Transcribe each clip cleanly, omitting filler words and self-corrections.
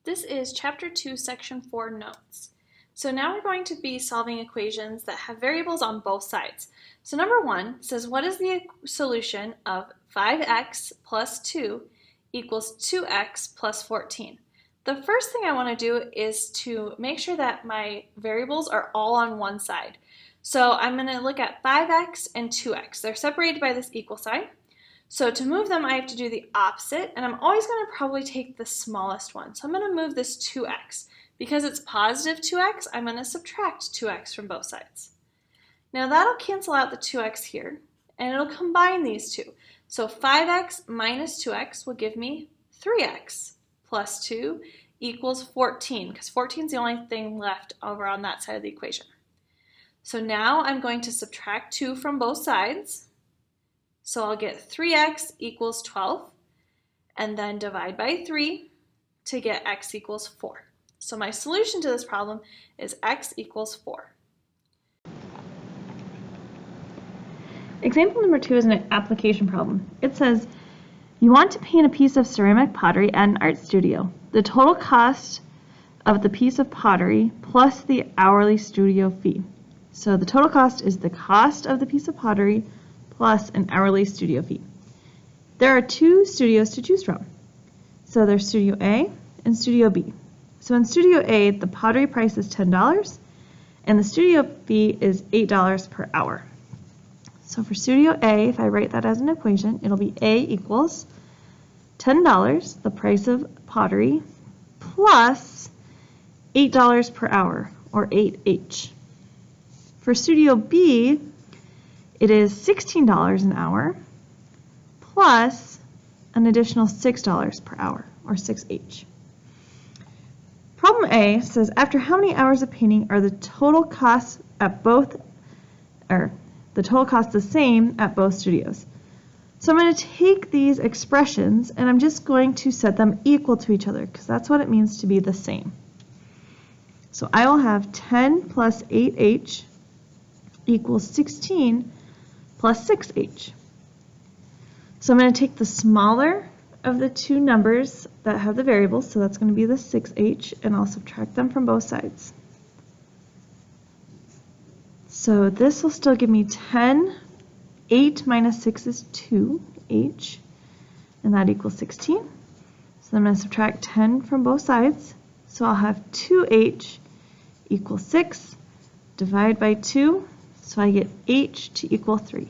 This is Chapter 2, Section 4 notes. So now we're going to be solving equations that have variables on both sides. So number 1 says, what is the solution of 5x plus 2 equals 2x plus 14? The first thing I want to do is to make sure that my variables are all on one side. So I'm going to look at 5x and 2x. They're separated by this equal sign. So to move them, I have to do the opposite, and I'm always going to probably take the smallest one. So I'm going to move this 2x. Because it's positive 2x, I'm going to subtract 2x from both sides. Now that'll cancel out the 2x here, and it'll combine these two. So 5x minus 2x will give me 3x plus 2 equals 14, because 14 is the only thing left over on that side of the equation. So now I'm going to subtract 2 from both sides. So I'll get 3x equals 12, and then divide by 3 to get x equals 4. So my solution to this problem is x equals 4. Example number 2 is an application problem. It says, you want to paint a piece of ceramic pottery at an art studio. The total cost of the piece of pottery plus the hourly studio fee. So the total cost is the cost of the piece of pottery plus an hourly studio fee. There are two studios to choose from. So there's Studio A and Studio B. So in Studio A, the pottery price is $10 and the studio fee is $8 per hour. So for Studio A, if I write that as an equation, it'll be A equals $10, the price of pottery, plus $8 per hour, or 8H. For Studio B, it is $16 an hour plus an additional $6 per hour, or 6H. Problem A says, after how many hours of painting are the total costs at both, or the total cost the same at both studios? So I'm going to take these expressions and I'm just going to set them equal to each other because that's what it means to be the same. So I will have 10 plus 8H equals 16 plus 6H. So I'm going to take the smaller of the two numbers that have the variables, so that's going to be the 6H, and I'll subtract them from both sides. So this will still give me 10. 8 minus 6 is 2H, and that equals 16. So I'm going to subtract 10 from both sides. So I'll have 2H equals 6, divide by 2, so I get H to equal 3.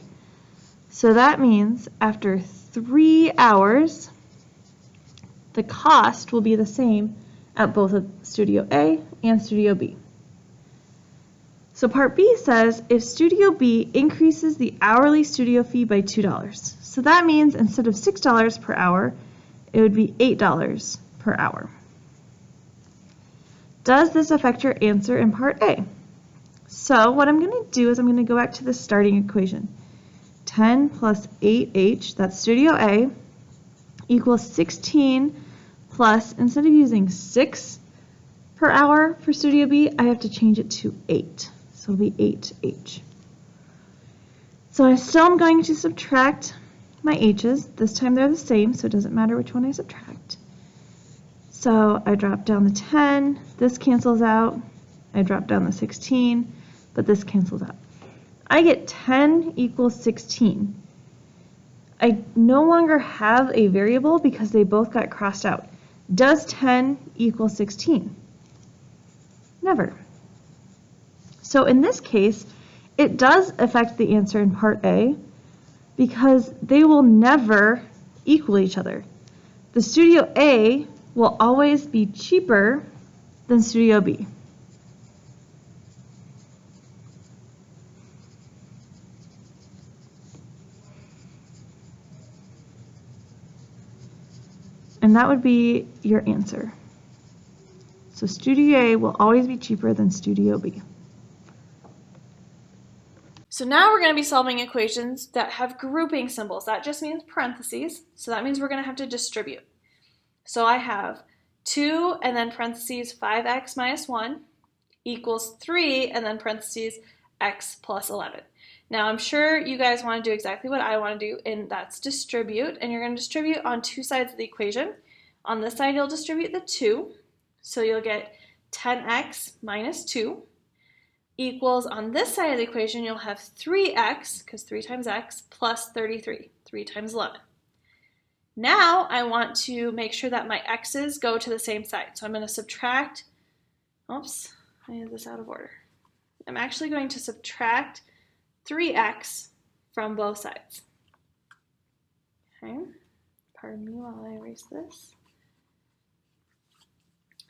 So that means after 3 hours, the cost will be the same at both of Studio A and Studio B. So part B says, if Studio B increases the hourly studio fee by $2. So that means instead of $6 per hour, it would be $8 per hour. Does this affect your answer in part A? So what I'm going to do is I'm going to go back to the starting equation. 10 plus 8H, that's Studio A, equals 16 plus, instead of using 6 per hour for Studio B, I have to change it to 8. So it'll be 8H. So I still am going to subtract my H's. This time they're the same, so it doesn't matter which one I subtract. So I drop down the 10, this cancels out. I drop down the 16, but this cancels out. I get 10 equals 16. I no longer have a variable because they both got crossed out. Does 10 equal 16? Never. So in this case, it does affect the answer in part A because they will never equal each other. The Studio A will always be cheaper than Studio B. And that would be your answer. So Studio A will always be cheaper than Studio B. So now we're going to be solving equations that have grouping symbols. That just means parentheses, so that means we're going to have to distribute. So I have 2 and then parentheses 5x minus 1 equals 3 and then parentheses x plus 11. Now I'm sure you guys want to do exactly what I want to do, and that's distribute, and you're going to distribute on two sides of the equation. On this side you'll distribute the 2, So you'll get 10x minus 2 equals, on this side of the equation, you'll have 3x, because 3 times x, plus 33, 3 times 11. Now I want to make sure that my x's go to the same side. So I'm going to subtract, oops, I have this out of order. I'm actually going to subtract 3x from both sides. Okay, pardon me while I erase this.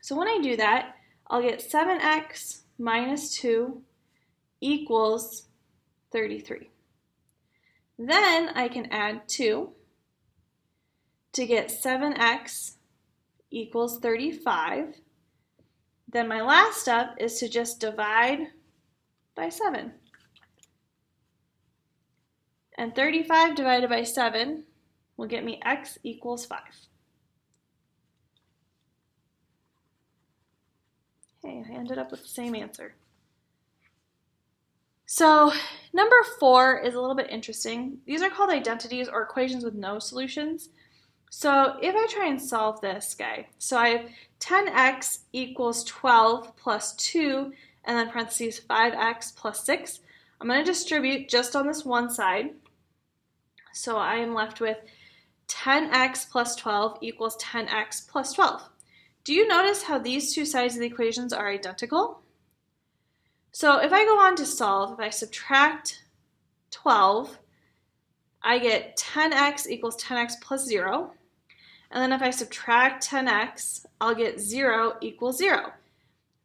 So when I do that, I'll get 7x minus 2 equals 33. Then I can add 2 to get 7x equals 35. Then my last step is to just divide by 7. And 35 divided by 7 will get me x equals 5. Okay, I ended up with the same answer. So number 4 is a little bit interesting. These are called identities or equations with no solutions. So if I try and solve this guy, so I have 10x equals 12 plus 2, and then parentheses 5x plus 6. I'm going to distribute just on this one side. So I am left with 10x plus 12 equals 10x plus 12. Do you notice how these two sides of the equations are identical? So if I go on to solve, if I subtract 12, I get 10x equals 10x plus 0. And then if I subtract 10x, I'll get 0 equals 0.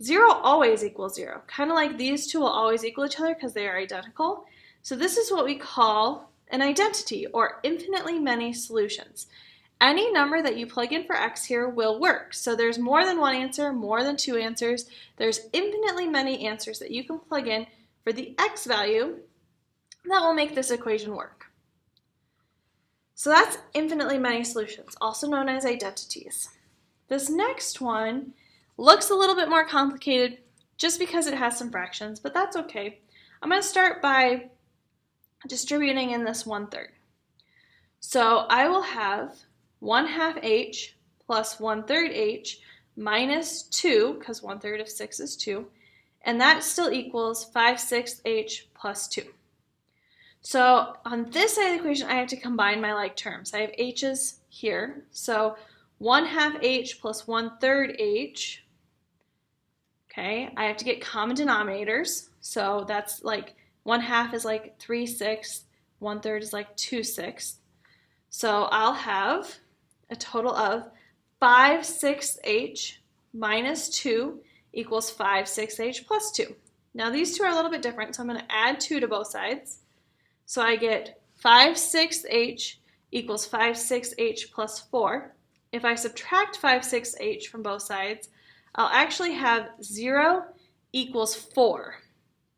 0 always equals 0. Kind of like these two will always equal each other because they are identical. So this is what we call an identity, or infinitely many solutions. Any number that you plug in for x here will work. So there's more than one answer, more than two answers. There's infinitely many answers that you can plug in for the x value that will make this equation work. So that's infinitely many solutions, also known as identities. This next one looks a little bit more complicated just because it has some fractions, but that's okay. I'm going to start by distributing in this 1/3. So I will have 1/2 h plus 1/3 h minus 2, because 1/3 of 6 is 2, and that still equals 5/6 h plus 2. So on this side of the equation, I have to combine my like terms. I have h's here, so 1/2 h plus 1/3 h. Okay, I have to get common denominators, so that's like 1/2 is like 3/6, 1/3 is like 2/6. So I'll have a total of 5/6 h minus 2 equals 5/6 h plus 2. Now these two are a little bit different, so I'm going to add 2 to both sides. So I get 5/6 h equals 5/6 h plus 4. If I subtract 5/6 h from both sides, I'll actually have 0 equals 4.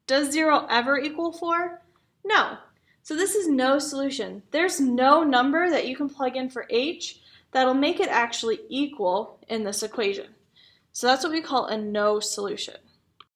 Does 0 ever equal 4? No. So this is no solution. There's no number that you can plug in for h that'll make it actually equal in this equation. So that's what we call a no solution.